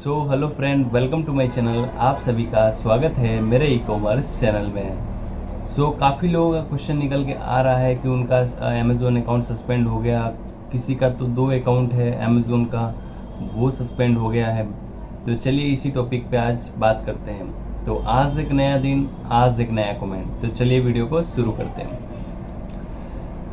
Hello friend, welcome to my channel. आप सभी का स्वागत है मेरे ई कॉमर्स चैनल में। काफ़ी लोगों का क्वेश्चन निकल के आ रहा है कि उनका अमेज़ोन अकाउंट सस्पेंड हो गया। किसी का तो 2 अकाउंट है अमेज़ोन का, वो सस्पेंड हो गया है। तो चलिए इसी टॉपिक पे आज बात करते हैं। तो आज एक नया दिन, आज एक नया कमेंट। तो चलिए वीडियो को शुरू करते हैं।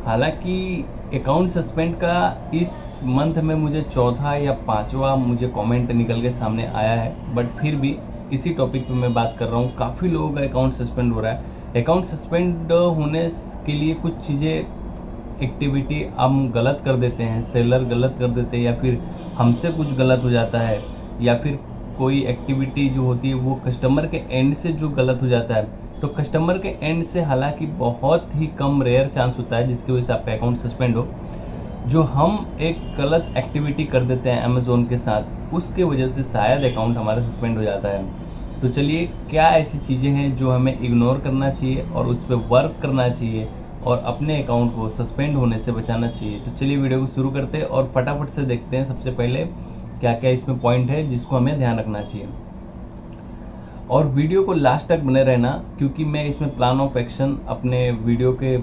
हालांकि अकाउंट सस्पेंड का इस मंथ में मुझे चौथा या पांचवा मुझे कमेंट निकल के सामने आया है, बट फिर भी इसी टॉपिक पे मैं बात कर रहा हूँ। काफ़ी लोगों का अकाउंट सस्पेंड हो रहा है। अकाउंट सस्पेंड होने के लिए कुछ चीज़ें, एक्टिविटी हम गलत कर देते हैं, सेलर गलत कर देते हैं, या फिर हमसे कुछ गलत हो जाता है, या फिर कोई एक्टिविटी जो होती है वो कस्टमर के एंड से जो गलत हो जाता है। तो कस्टमर के एंड से हालांकि बहुत ही कम, रेयर चांस होता है जिसकी वजह से आपका अकाउंट सस्पेंड हो। जो हम एक गलत एक्टिविटी कर देते हैं अमेज़ोन के साथ, उसके वजह से शायद अकाउंट हमारा सस्पेंड हो जाता है। तो चलिए, क्या ऐसी चीज़ें हैं जो हमें इग्नोर करना चाहिए और उस पर वर्क करना चाहिए और अपने अकाउंट को सस्पेंड होने से बचाना चाहिए। तो चलिए वीडियो को शुरू करते हैं और फटाफट से देखते हैं सबसे पहले क्या क्या इसमें पॉइंट है जिसको हमें ध्यान रखना चाहिए। और वीडियो को लास्ट तक बने रहना, क्योंकि मैं इसमें प्लान ऑफ एक्शन अपने वीडियो के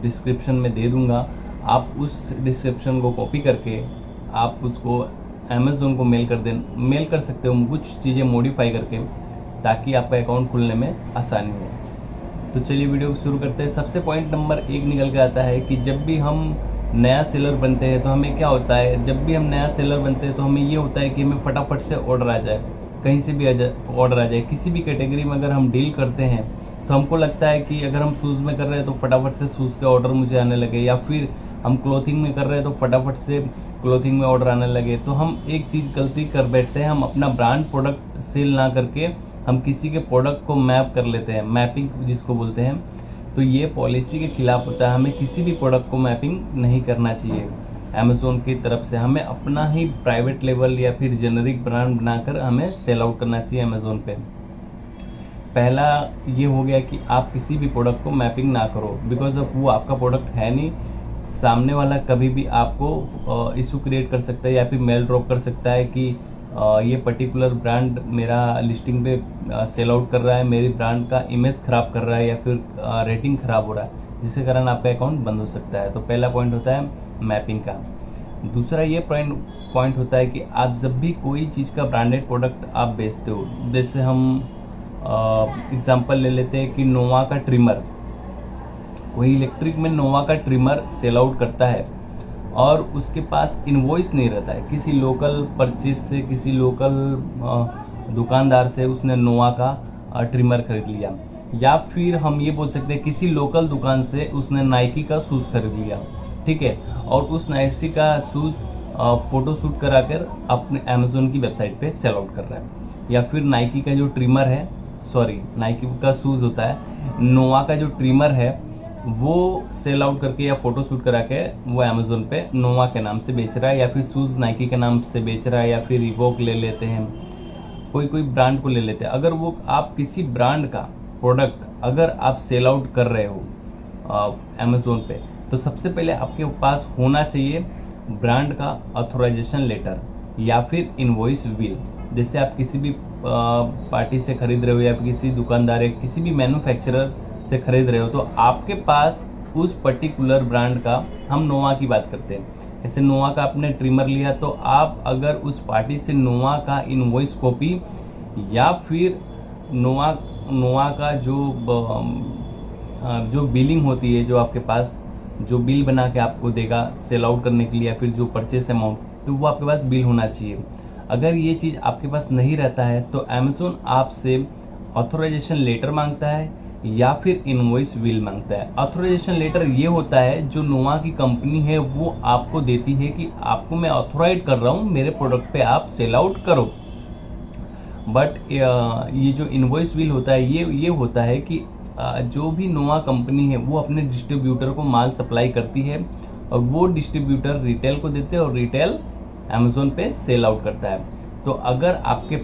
डिस्क्रिप्शन में दे दूंगा। आप उस डिस्क्रिप्शन को कॉपी करके आप उसको अमेज़ोन को मेल कर सकते हो, कुछ चीज़ें मॉडिफाई करके, ताकि आपका अकाउंट खुलने में आसानी हो। तो चलिए वीडियो को शुरू करते हैं। सबसे पॉइंट नंबर 1 निकल के आता है कि जब भी हम नया सेलर बनते हैं तो हमें क्या होता है, जब भी हम नया सेलर बनते हैं तो हमें ये होता है कि हमें फटाफट से ऑर्डर आ जाए, कहीं से भी ऑर्डर आ जाए। किसी भी कैटेगरी में अगर हम डील करते हैं तो हमको लगता है कि अगर हम शूज़ में कर रहे हैं तो फटाफट से शूज़ के ऑर्डर मुझे आने लगे, या फिर हम क्लोथिंग में कर रहे हैं तो फटाफट से क्लोथिंग में ऑर्डर आने लगे। तो हम एक चीज़ गलती कर बैठते हैं, हम अपना ब्रांड प्रोडक्ट सेल ना करके हम किसी के प्रोडक्ट को मैप कर लेते हैं, मैपिंग जिसको बोलते हैं। तो ये पॉलिसी के खिलाफ होता है। हमें किसी भी प्रोडक्ट को मैपिंग नहीं करना चाहिए अमेज़ोन की तरफ से। हमें अपना ही प्राइवेट लेवल या फिर जेनरिक ब्रांड बनाकर हमें सेल आउट करना चाहिए अमेज़ोन पे। पहला ये हो गया कि आप किसी भी प्रोडक्ट को मैपिंग ना करो, बिकॉज ऑफ वो आपका प्रोडक्ट है नहीं। सामने वाला कभी भी आपको इशू क्रिएट कर सकता है या फिर मेल ड्रॉप कर सकता है कि ये पर्टिकुलर ब्रांड मेरा लिस्टिंग पे सेल आउट कर रहा है, मेरी ब्रांड का इमेज ख़राब कर रहा है, या फिर रेटिंग ख़राब हो रहा है, जिसके कारण आपका अकाउंट बंद हो सकता है। तो पहला पॉइंट होता है मैपिंग का। दूसरा ये पॉइंट होता है कि आप जब भी कोई चीज़ का ब्रांडेड प्रोडक्ट आप बेचते हो, जैसे हम एग्जांपल ले लेते हैं कि नोवा का ट्रिमर, कोई इलेक्ट्रिक में नोवा का ट्रिमर सेल आउट करता है और उसके पास इनवॉइस नहीं रहता है किसी लोकल परचेज से, किसी लोकल दुकानदार से उसने नोवा का ट्रिमर खरीद लिया, या फिर हम ये बोल सकते हैं किसी लोकल दुकान से उसने नाइकी का शूज़ खरीद लिया, ठीक है, और उस नाइकी का शूज़ फ़ोटो शूट कराकर अपने अमेज़ोन की वेबसाइट पे सेल आउट कर रहा है। या फिर नाइकी का जो ट्रिमर है, सॉरी नाइकी का शूज़ होता है, नोवा का जो ट्रिमर है वो सेल आउट करके या फोटो शूट करा के वो अमेज़ोन पे नोवा के नाम से बेच रहा है, या फिर शूज़ नाइकी के नाम से बेच रहा है, या फिर रिबॉक ले लेते हैं, कोई ब्रांड को ले लेते हैं। अगर वो आप किसी ब्रांड का प्रोडक्ट अगर आप सेल आउट कर रहे हो अमेज़ोन पे, तो सबसे पहले आपके पास होना चाहिए ब्रांड का ऑथराइजेशन लेटर या फिर इनवॉइस बिल। जैसे आप किसी भी पार्टी से खरीद रहे हो या किसी दुकानदार या किसी भी मैन्युफैक्चरर से खरीद रहे हो, तो आपके पास उस पर्टिकुलर ब्रांड का, हम नोवा की बात करते हैं, जैसे नोवा का आपने ट्रिमर लिया, तो आप अगर उस पार्टी से नोवा का इनवॉइस कॉपी या फिर नोवा का जो बिलिंग होती है, जो आपके पास जो बिल बना के आपको देगा सेल आउट करने के लिए, या फिर जो परचेस अमाउंट, तो वो आपके पास बिल होना चाहिए। अगर ये चीज़ आपके पास नहीं रहता है तो अमेज़ोन आपसे ऑथराइजेशन लेटर मांगता है या फिर इनवॉइस बिल मांगता है। ऑथराइजेशन लेटर ये होता है जो नोवा की कंपनी है वो आपको देती है कि आपको मैं ऑथराइज कर रहा हूँ, मेरे प्रोडक्ट पे आप सेल आउट करो। बट ये जो इनवॉइस बिल होता है ये होता है कि जो भी नोवा कंपनी है वो अपने डिस्ट्रीब्यूटर को माल सप्लाई करती है और वो डिस्ट्रीब्यूटर रिटेल को देते हैं और रिटेल अमेज़ोन पे सेल आउट करता है। तो अगर आपके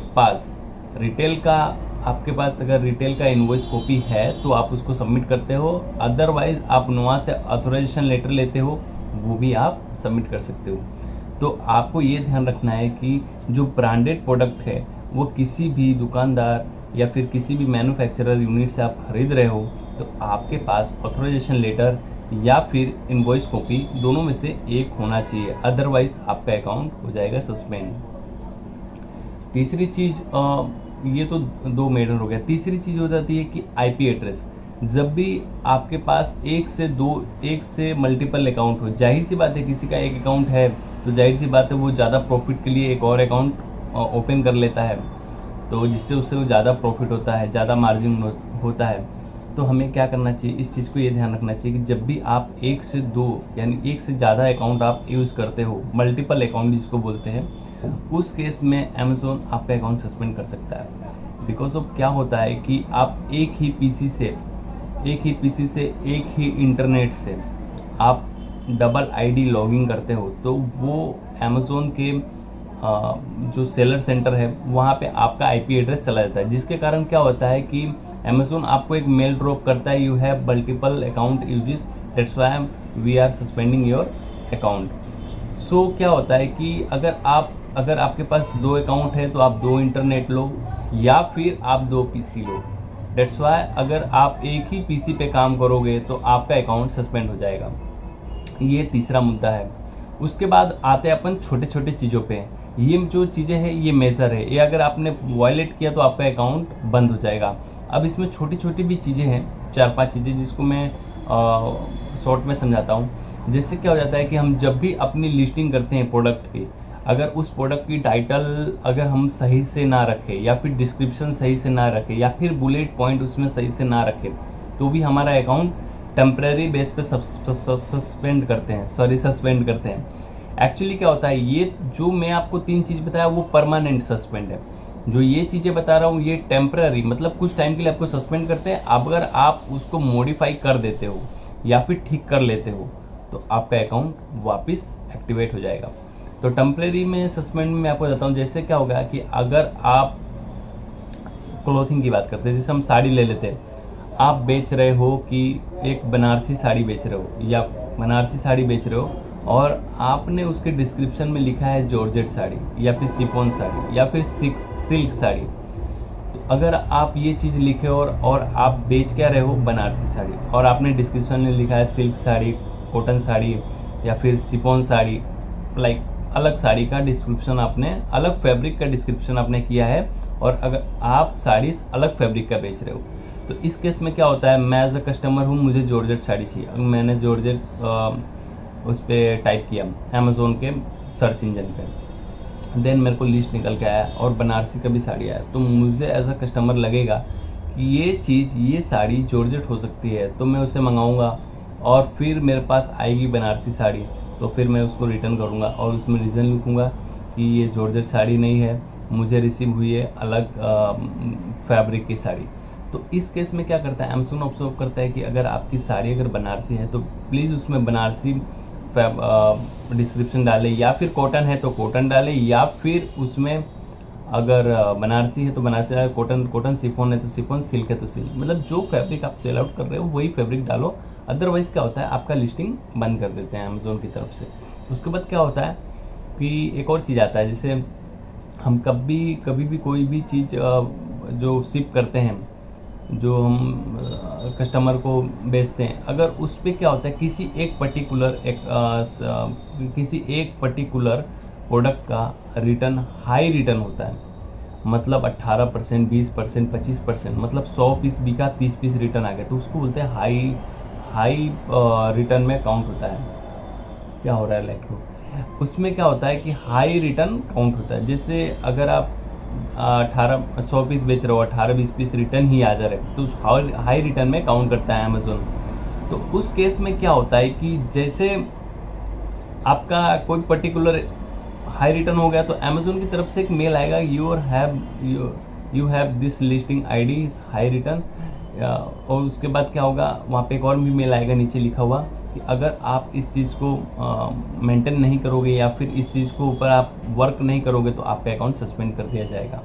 पास अगर रिटेल का इनवॉइस कॉपी है तो आप उसको सबमिट करते हो, अदरवाइज आप नोवा से ऑथराइजेशन लेटर लेते हो, वो भी आप सबमिट कर सकते हो। तो आपको ये ध्यान रखना है कि जो ब्रांडेड प्रोडक्ट है वो किसी भी दुकानदार या फिर किसी भी मैन्युफैक्चरर यूनिट से आप खरीद रहे हो तो आपके पास ऑथराइजेशन लेटर या फिर इनवॉइस कॉपी दोनों में से एक होना चाहिए, अदरवाइज आपका अकाउंट हो जाएगा सस्पेंड। तीसरी चीज़, ये तो 2 मैटर हो गया। तीसरी चीज़ हो जाती है कि आईपी एड्रेस। जब भी आपके पास एक से मल्टीपल अकाउंट हो, जाहिर सी बात है किसी का एक अकाउंट है तो जाहिर सी बात है वो ज़्यादा प्रॉफिट के लिए एक और अकाउंट ओपन कर लेता है, तो जिससे उससे ज़्यादा प्रॉफिट होता है, ज़्यादा मार्जिन होता है। तो हमें क्या करना चाहिए, इस चीज़ को ये ध्यान रखना चाहिए कि जब भी आप 1 से 2 यानी 1 से ज़्यादा अकाउंट आप यूज़ करते हो, मल्टीपल अकाउंट जिसको बोलते हैं, उस केस में अमेज़ॉन आपका अकाउंट सस्पेंड कर सकता है। बिकॉज ऑफ क्या होता है कि आप एक ही पीसी से एक ही इंटरनेट से आप डबल आईडी लॉगिन करते हो तो वो अमेज़ॉन के जो सेलर सेंटर है वहाँ पे आपका आईपी एड्रेस चला जाता है, जिसके कारण क्या होता है कि अमेज़ॉन आपको एक मेल ड्रॉप करता है, you have multiple account uses, that's why we are suspending your account. So क्या होता है कि अगर आपके पास 2 अकाउंट है तो आप 2 इंटरनेट लो या फिर आप 2 पीसी लो, दैट्स व्हाई अगर आप एक ही पीसी पे काम करोगे तो आपका अकाउंट सस्पेंड हो जाएगा। ये तीसरा मुद्दा है। उसके बाद आते हैं अपन छोटे छोटे चीज़ों पे। ये जो चीज़ें हैं ये मेजर है, ये अगर आपने वायलेट किया तो आपका अकाउंट बंद हो जाएगा। अब इसमें छोटी छोटी भी चीज़ें हैं, 4-5 चीज़ें जिसको मैं शॉर्ट में समझाता हूँ। जिससे क्या हो जाता है कि हम जब भी अपनी लिस्टिंग करते हैं प्रोडक्ट की, अगर उस प्रोडक्ट की टाइटल अगर हम सही से ना रखें या फिर डिस्क्रिप्शन सही से ना रखें या फिर बुलेट पॉइंट उसमें सही से ना रखें तो भी हमारा अकाउंट टेम्परेरी बेस पे सस्पेंड करते हैं। एक्चुअली क्या होता है, ये जो मैं आपको 3 चीज़ बताया वो परमानेंट सस्पेंड है। जो ये चीज़ें बता रहा हूँ ये टेम्पररी, मतलब कुछ टाइम के लिए आपको सस्पेंड करते हैं। अगर आप उसको मॉडिफाई कर देते हो या फिर ठीक कर लेते हो तो आपका अकाउंट वापस एक्टिवेट हो जाएगा। तो टेम्परेरी में सस्पेंड में आपको बताता हूँ, जैसे क्या होगा कि अगर आप क्लोथिंग की बात करते हैं, जैसे हम साड़ी ले लेते हैं, आप बेच रहे हो कि एक बनारसी साड़ी बेच रहे हो या बनारसी साड़ी बेच रहे हो और आपने उसके डिस्क्रिप्शन में लिखा है जॉर्जेट साड़ी या फिर शिफॉन साड़ी या फिर सिल्क साड़ी, तो अगर आप ये चीज़ लिखे और आप बेच क्या रहे हो बनारसी साड़ी और आपने डिस्क्रिप्शन में लिखा है सिल्क साड़ी, कॉटन साड़ी या फिर शिफॉन साड़ी, लाइक अलग साड़ी का डिस्क्रिप्शन आपने, अलग फैब्रिक का डिस्क्रिप्शन आपने किया है और अगर आप साड़ी अलग फैब्रिक का बेच रहे हो तो इस केस में क्या होता है, मैं एज अ कस्टमर हूँ, मुझे जॉर्जेट साड़ी चाहिए, मैंने जॉर्जेट उस पर टाइप किया अमेज़ोन के सर्च इंजन पे, देन मेरे को लिस्ट निकल के आया और बनारसी का भी साड़ी आया, तो मुझे एज अ कस्टमर लगेगा कि ये साड़ी जॉर्जेट हो सकती है, तो मैं उसे मंगाऊंगा और फिर मेरे पास आएगी बनारसी साड़ी, तो फिर मैं उसको रिटर्न करूंगा और उसमें रीज़न लिखूंगा कि ये जॉर्जेट साड़ी नहीं है, मुझे रिसीव हुई है अलग फैब्रिक की साड़ी। तो इस केस में क्या करता है, अमेज़ॉन ऑब्जर्व करता है कि अगर आपकी साड़ी अगर बनारसी है तो प्लीज़ उसमें बनारसी डिस्क्रिप्शन डालें, या फिर कॉटन है तो कॉटन डालें, या फिर उसमें अगर बनारसी है तो बनारसी डालें, कॉटन शिफॉन है तो शिफॉन, सिल्क है तो सिल्क, मतलब जो फैब्रिक आप सेल आउट कर रहे हो वही फैब्रिक डालो। अदरवाइज़ क्या होता है, आपका लिस्टिंग बंद कर देते हैं अमेज़ॉन की तरफ से। उसके बाद क्या होता है कि एक और चीज़ आता है, जैसे हम कभी भी कोई भी चीज़ जो शिप करते हैं, जो हम कस्टमर को बेचते हैं, अगर उस पर क्या होता है किसी एक पर्टिकुलर प्रोडक्ट का रिटर्न हाई रिटर्न होता है, मतलब 18%, 20%, 25%, मतलब 100 पीस बिका 30 पीस रिटर्न आ गया तो उसको बोलते हैं हाई रिटर्न में काउंट होता है। क्या हो रहा है लाइक उसमें क्या होता है कि हाई रिटर्न काउंट होता है। जैसे अगर आप 100 पीस बेच रहे हो, 18-20 पीस रिटर्न ही आ जा रहे हैं तो हाई रिटर्न में काउंट करता है अमेज़ॉन। तो उस केस में क्या होता है कि जैसे आपका कोई पर्टिकुलर हाई रिटर्न हो गया तो अमेज़ॉन की तरफ से एक मेल आएगा, you have this listing ID is high return, और उसके बाद क्या होगा, वहाँ पे एक और भी मेल आएगा नीचे लिखा हुआ कि अगर आप इस चीज़ को मेंटेन नहीं करोगे या फिर इस चीज़ को ऊपर आप वर्क नहीं करोगे तो आपका अकाउंट सस्पेंड कर दिया जाएगा।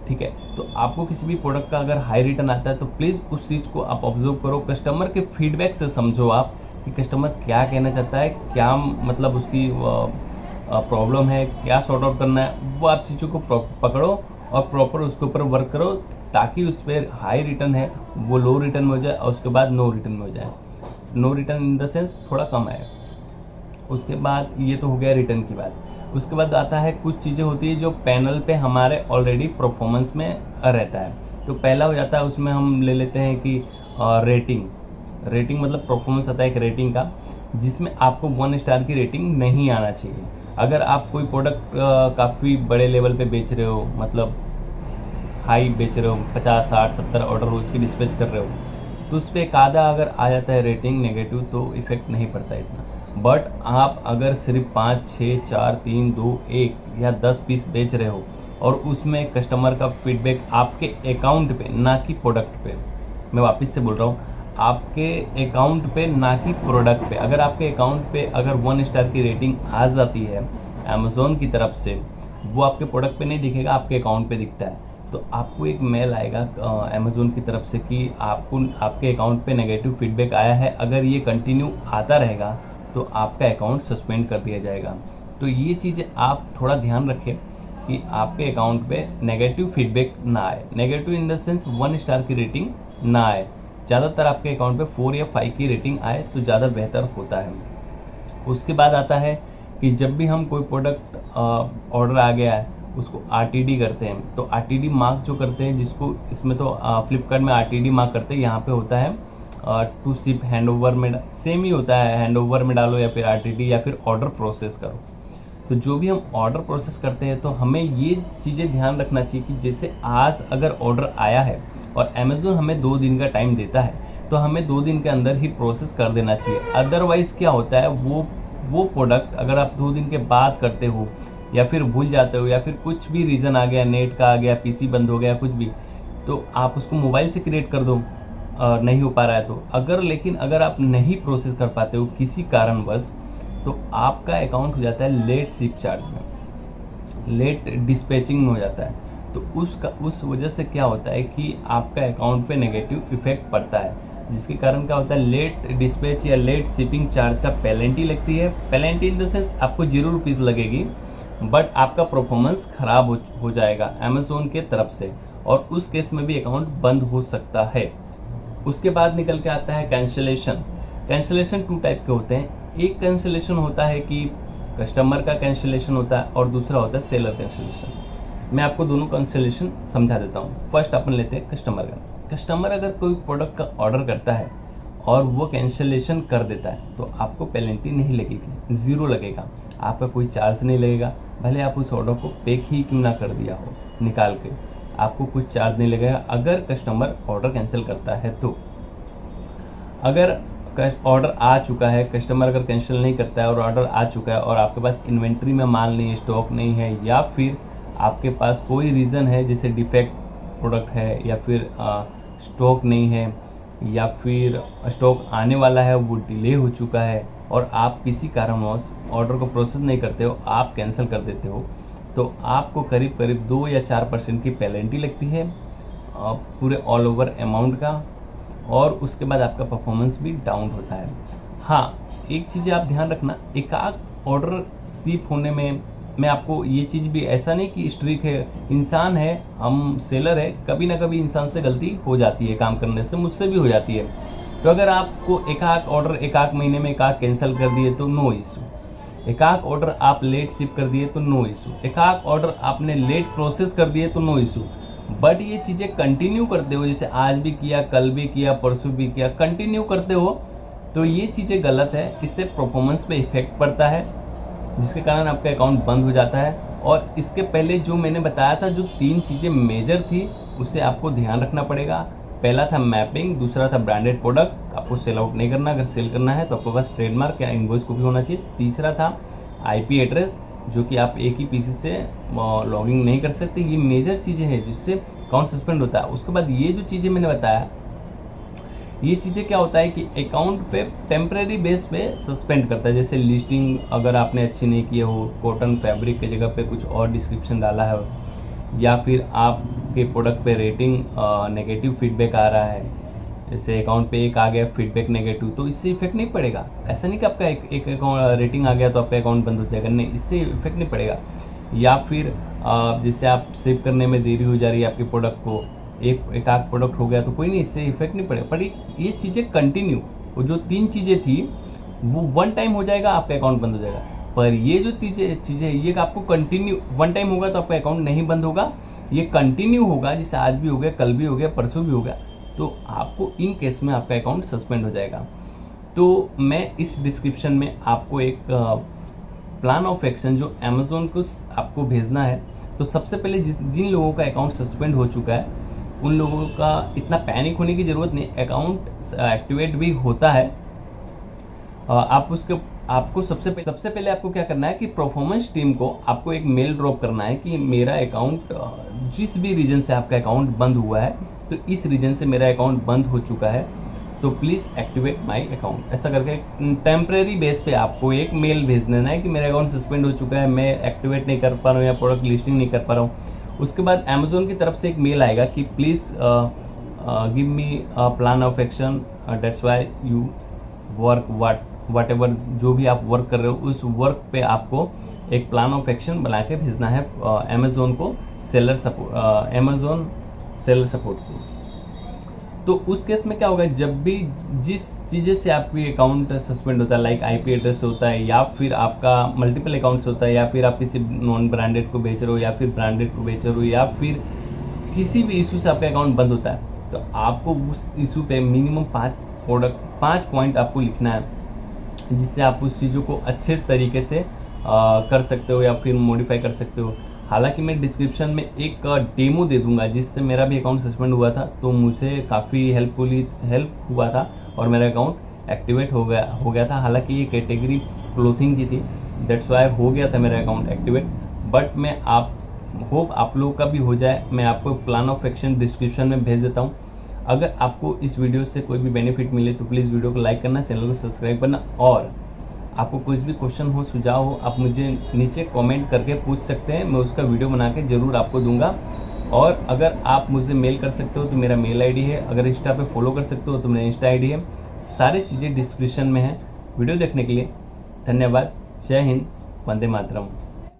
ठीक है, तो आपको किसी भी प्रोडक्ट का अगर हाई रिटर्न आता है तो प्लीज़ उस चीज़ को आप ऑब्जर्व करो, कस्टमर के फीडबैक से समझो आप कि कस्टमर क्या कहना चाहता है, क्या मतलब उसकी प्रॉब्लम है, क्या सॉर्ट आउट करना है, वो आप चीज़ों को पकड़ो और प्रॉपर उसके ऊपर वर्क करो, ताकि उस पर हाई रिटर्न है वो लो रिटर्न में हो जाए और उसके बाद नो रिटर्न में हो जाए। No return in the sense थोड़ा कम आए। उसके बाद ये तो हो गया रिटर्न की बात। उसके बाद आता है कुछ चीज़ें होती है जो पैनल पे हमारे ऑलरेडी परफॉर्मेंस में रहता है। तो पहला हो जाता है, उसमें हम ले लेते हैं कि रेटिंग। रेटिंग मतलब परफॉर्मेंस आता है एक रेटिंग का, जिसमें आपको 1 स्टार की रेटिंग नहीं आना चाहिए। अगर आप कोई प्रोडक्ट काफ़ी बड़े लेवल पे बेच रहे हो, मतलब हाई बेच रहे हो, 50 60 70 ऑर्डर रोज की डिस्पैच कर रहे हो, तो उस पर एक आधा अगर आ जाता है रेटिंग नेगेटिव तो इफेक्ट नहीं पड़ता इतना। बट आप अगर सिर्फ 5 6 4 3 2 1 या 10 पीस बेच रहे हो और उसमें कस्टमर का फीडबैक आपके अकाउंट पे ना कि प्रोडक्ट पे, मैं वापस से बोल रहा हूँ, आपके अकाउंट पे ना कि प्रोडक्ट पे, अगर आपके अकाउंट पे अगर 1 स्टार की रेटिंग आ जाती है अमेज़ोन की तरफ से, वो आपके प्रोडक्ट पे नहीं दिखेगा, आपके अकाउंट पे दिखता है, तो आपको एक मेल आएगा अमेज़ोन की तरफ से कि आपको आपके अकाउंट पे नेगेटिव फीडबैक आया है, अगर ये कंटिन्यू आता रहेगा तो आपका अकाउंट सस्पेंड कर दिया जाएगा। तो ये चीज़ें आप थोड़ा ध्यान रखें कि आपके अकाउंट पे नेगेटिव फीडबैक ना आए। Negative in the sense 1 star की रेटिंग ना आए। ज़्यादातर आपके अकाउंट पे 4 या 5 की रेटिंग आए तो ज़्यादा बेहतर होता है। उसके बाद आता है कि जब भी हम कोई प्रोडक्ट ऑर्डर आ गया है उसको RTD करते हैं, तो RTD मार्क जो करते हैं, जिसको इसमें तो फ्लिपकार्ट में RTD मार्क करते हैं, यहाँ पे होता है टू शिप हैंडओवर में, सेम ही होता है, हैंडओवर में डालो या फिर RTD या फिर ऑर्डर प्रोसेस करो। तो जो भी हम ऑर्डर प्रोसेस करते हैं तो हमें ये चीज़ें ध्यान रखना चाहिए कि जैसे आज अगर ऑर्डर आया है और अमेज़ोन हमें 2 दिन का टाइम देता है, तो हमें 2 दिन के अंदर ही प्रोसेस कर देना चाहिए। अदरवाइज़ क्या होता है, वो प्रोडक्ट अगर आप 2 दिन के बाद करते हो या फिर भूल जाते हो या फिर कुछ भी रीज़न आ गया, नेट का आ गया, PC बंद हो गया, कुछ भी, तो आप उसको मोबाइल से क्रिएट कर दो, नहीं हो पा रहा है तो लेकिन अगर आप नहीं प्रोसेस कर पाते हो किसी कारणवश, तो आपका अकाउंट हो जाता है लेट शिप चार्ज में, लेट डिस्पैचिंग में हो जाता है। तो उस वजह से क्या होता है कि आपका अकाउंट पे नेगेटिव इफेक्ट पड़ता है, जिसके कारण क्या होता है, लेट डिस्पैच या लेट शिपिंग चार्ज का पेनल्टी लगती है। पेनल्टी इन द सेंस आपको ₹0 लगेगी, बट आपका परफॉर्मेंस खराब हो जाएगा अमेज़ोन के तरफ से, और उस केस में भी अकाउंट बंद हो सकता है। उसके बाद निकल के आता है कैंसिलेशन। कैंसिलेशन 2 टाइप के होते हैं। एक कैंसिलेशन होता है कि कस्टमर का कैंसिलेशन होता है और दूसरा होता है सेलर कैंसिलेशन। मैं आपको दोनों कैंसिलेशन समझा देता हूँ। फर्स्ट अपन लेते हैं कस्टमर का। कस्टमर अगर कोई प्रोडक्ट का ऑर्डर करता है और वो कैंसिलेशन कर देता है तो आपको पेनल्टी नहीं लगेगी, 0 लगेगा, आपका कोई चार्ज नहीं लगेगा, भले आप उस ऑर्डर को पे ही क्यों ना कर दिया हो निकाल के, आपको कुछ चार्ज नहीं लगेगा अगर कस्टमर ऑर्डर कैंसिल करता है। तो अगर ऑर्डर आ चुका है, कस्टमर अगर कैंसिल नहीं करता है और ऑर्डर आ चुका है और आपके पास इन्वेंट्री में माल नहीं है, स्टॉक नहीं है, या फिर आपके पास कोई रीज़न है जैसे डिफेक्ट प्रोडक्ट है या फिर स्टॉक नहीं है या फिर स्टॉक आने वाला है वो डिले हो चुका है और आप किसी कारणवश ऑर्डर को प्रोसेस नहीं करते हो, आप कैंसिल कर देते हो, तो आपको करीब करीब 2 या 4% की पेनल्टी लगती है पूरे ऑल ओवर अमाउंट का, और उसके बाद आपका परफॉर्मेंस भी डाउन होता है। हाँ, एक चीज़ आप ध्यान रखना, एकाक ऑर्डर शिप होने में मैं आपको ये चीज़ भी, ऐसा नहीं कि स्ट्रिक है, इंसान है, हम सेलर है, कभी ना कभी इंसान से गलती हो जाती है काम करने से, मुझसे भी हो जाती है। तो अगर आपको एकाक ऑर्डर एकाक महीने में एकाक कैंसिल कर दिए तो नो इशू, एकाक ऑर्डर आप लेट शिप कर दिए तो नो इशू, एकाक ऑर्डर आपने लेट प्रोसेस कर दिए तो नो इशू। बट ये चीज़ें कंटिन्यू करते हो, जैसे आज भी किया, कल भी किया, परसों भी किया, कंटिन्यू करते हो, तो ये चीज़ें गलत है, इससे परफॉर्मेंस पे इफेक्ट पड़ता है, जिसके कारण आपका अकाउंट बंद हो जाता है। और इसके पहले जो मैंने बताया था, जो 3 चीज़ें मेजर थी, उसे आपको ध्यान रखना पड़ेगा। पहला था मैपिंग, दूसरा था ब्रांडेड प्रोडक्ट, आपको सेल आउट नहीं करना, अगर सेल करना है तो आपके पास ट्रेडमार्क या इनवॉइस कॉपी होना चाहिए। तीसरा था IP एड्रेस, जो कि आप एक ही PC से लॉगिंग नहीं कर सकते। ये मेजर चीज़ें हैं जिससे अकाउंट सस्पेंड होता है। उसके बाद ये जो चीज़ें मैंने बताया, ये चीज़ें क्या होता है कि अकाउंट पे टेम्परेरी बेस पे सस्पेंड करता है। जैसे लिस्टिंग अगर आपने अच्छी नहीं की हो, कॉटन फैब्रिक की जगह पे कुछ और डिस्क्रिप्शन डाला है, या फिर आपके प्रोडक्ट पे रेटिंग नेगेटिव फीडबैक आ रहा है, जैसे अकाउंट पे एक आ गया फीडबैक नेगेटिव, तो इससे इफेक्ट नहीं पड़ेगा। ऐसा नहीं कि आपका एक अकाउंट रेटिंग आ गया तो आपका अकाउंट बंद हो जाएगा, नहीं, इससे इफेक्ट नहीं पड़ेगा। या फिर जैसे आप सेव करने में देरी हो जा रही है आपके प्रोडक्ट को, एक आध प्रोडक्ट हो गया तो कोई नहीं, इससे इफेक्ट नहीं पड़ेगा। पर ये चीज़ें कंटिन्यू, वो जो 3 चीज़ें थी वो 1 टाइम हो जाएगा, आपका अकाउंट बंद हो जाएगा। पर ये जो चीज़ें ये आपको कंटिन्यू 1 टाइम होगा तो आपका अकाउंट नहीं बंद होगा, ये कंटिन्यू होगा, जैसे आज भी हो गया, कल भी हो गया, परसों भी हो गया, तो आपको इन केस में आपका अकाउंट सस्पेंड हो जाएगा। तो मैं इस डिस्क्रिप्शन में आपको एक प्लान ऑफ एक्शन जो अमेज़ोन को आपको भेजना है, तो सबसे पहले जिन लोगों का अकाउंट सस्पेंड हो चुका है उन लोगों का इतना पैनिक होने की ज़रूरत नहीं, अकाउंट एक्टिवेट भी होता है। आपको सबसे पहले आपको क्या करना है कि परफॉर्मेंस टीम को आपको एक मेल ड्रॉप करना है कि मेरा अकाउंट जिस भी रीजन से आपका अकाउंट बंद हुआ है, तो इस रीजन से मेरा अकाउंट बंद हो चुका है, तो प्लीज़ एक्टिवेट माय अकाउंट। ऐसा करके टेम्परेरी बेस पे आपको एक मेल भेज देना है कि मेरा अकाउंट सस्पेंड हो चुका है, मैं एक्टिवेट नहीं कर पा रहा हूँ या प्रोडक्ट लिस्टिंग नहीं कर पा रहा हूँ। उसके बाद अमेज़ोन की तरफ से एक मेल आएगा कि please give me plan of action, that's why you work what ever, जो भी आप वर्क कर रहे हो उस वर्क पे आपको एक प्लान ऑफ एक्शन बना के भेजना है अमेज़ोन को, अमेज़ोन सेलर सपोर्ट को। तो उस केस में क्या होगा, जब भी जिस चीज़ें से आपकी अकाउंट सस्पेंड होता है, लाइक आईपी एड्रेस होता है, या फिर आपका मल्टीपल अकाउंट्स होता है, या फिर आप किसी नॉन ब्रांडेड को बेच रहे हो या फिर ब्रांडेड को बेच रहे हो, या फिर किसी भी इशू से आपका अकाउंट बंद होता है, तो आपको उस इशू पे मिनिमम 5 पॉइंट आपको लिखना है, जिससे आप उस चीज़ों को अच्छे तरीके से कर सकते हो या फिर मॉडिफाई कर सकते हो। हालांकि मैं डिस्क्रिप्शन में एक डेमो दे दूंगा जिससे मेरा भी अकाउंट सस्पेंड हुआ था, तो मुझे काफ़ी हेल्प हुआ था और मेरा अकाउंट एक्टिवेट हो गया था। हालांकि ये कैटेगरी क्लोथिंग की थी, दैट्स वाई हो गया था मेरा अकाउंट एक्टिवेट। बट मैं होप आप लोगों का भी हो जाए। मैं आपको प्लान ऑफ एक्शन डिस्क्रिप्शन में भेज देता हूँ। अगर आपको इस वीडियो से कोई भी बेनिफिट मिले तो प्लीज़ वीडियो को लाइक करना, चैनल को सब्सक्राइब करना, और आपको कुछ भी क्वेश्चन हो, सुझाव हो, आप मुझे नीचे कमेंट करके पूछ सकते हैं, मैं उसका वीडियो बना के ज़रूर आपको दूंगा। और अगर आप मुझे मेल कर सकते हो तो मेरा मेल आईडी है, अगर इंस्टा पे फॉलो कर सकते हो तो मेरा इंस्टा आईडी है, सारी चीज़ें डिस्क्रिप्शन में है। वीडियो देखने के लिए धन्यवाद। जय हिंद, वंदे मातरम।